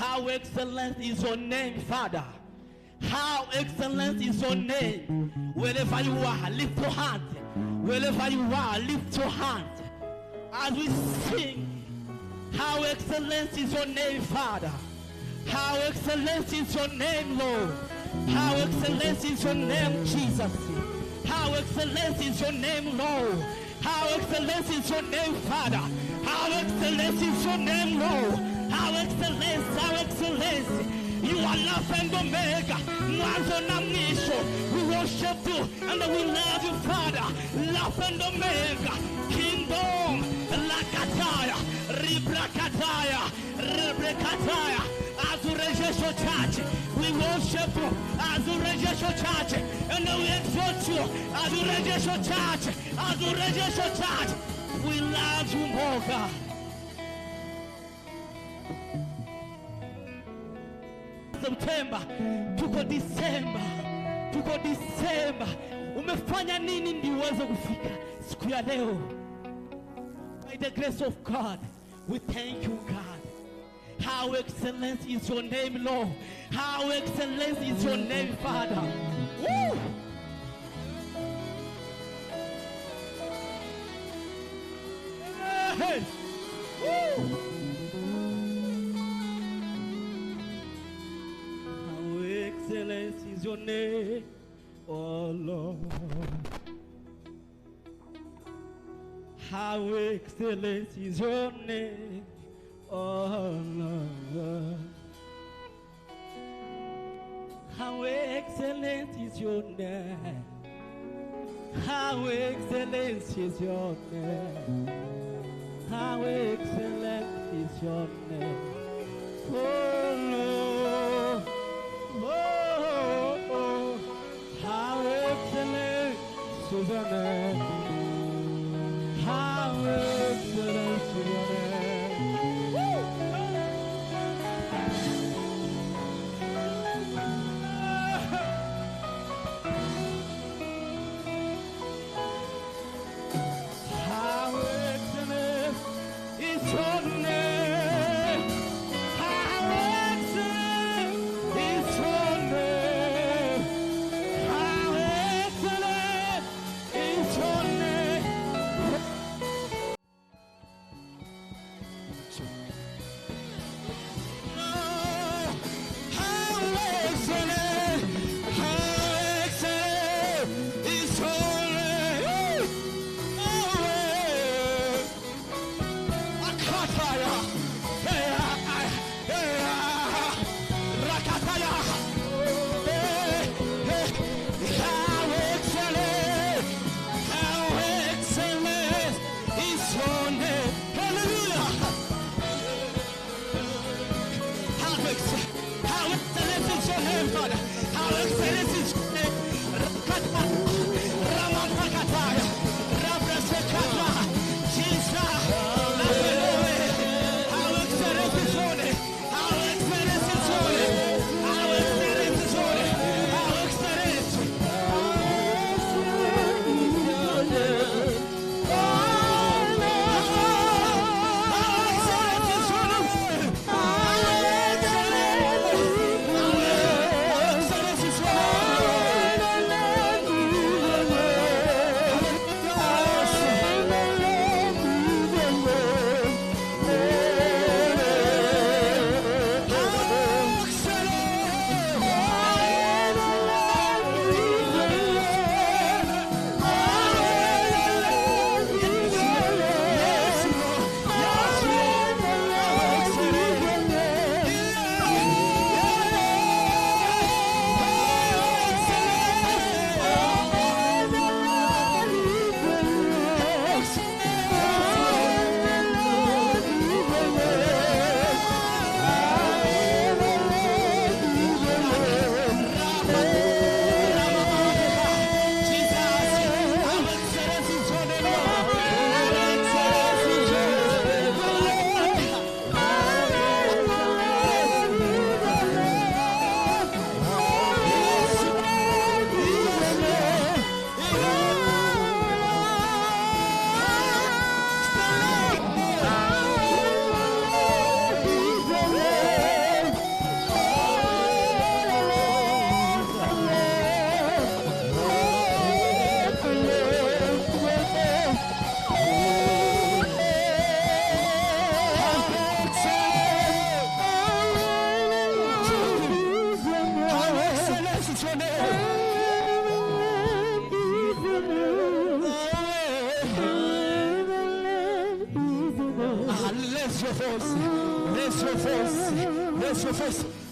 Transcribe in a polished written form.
How excellent is your name, Father. How excellent is your name. Wherever you are, lift your hand. Wherever you are, lift your hand. As we sing, how excellent is your name, Father. How excellent is your name, Lord. How excellent is your name, Jesus. How excellent is your name, Lord. How excellent is your name, Father. How excellent is your name, Lord. How excellent, how excellent. You are Alpha and Omega. Mwanzo na mwisho. We worship you and we love you, Father. Alpha and Omega. Kingdom. Lakataya. Ribrakataya. Ribrakataya. Azurejesho Church. We worship you. Azurejesho Church. And we exalt you. Azurejesho Church. Azurejesho Church. We love you more, God. September, tuko Disemba. Umefanya nini ndi uweze kufika siku ya leo? By the grace of God, we thank you, God. How excellent is your name, Lord. How excellent is your name, Father. Woo! Hey! Woo! Excellent is your name, oh Lord. How excellent is your name, oh Lord. How excellent is your name. How excellent is your name. How excellent is your name, oh Lord. Oh, how excellent is your name. How excellent is your name. How excellent is your name. How excellent is your name. How excellent is your name. How excellent is your name. Akataya, Rakataya. How excellent is your name. Hallelujah. How excellent is your name, Father. How excellent is your name. Rakata, Ramapakataya, Rabrasekata, Jesus. How excellent is your name. How excellent is your name. How excellent is your name. How excellent. Raise your voice. Raise your voice. Raise your voice.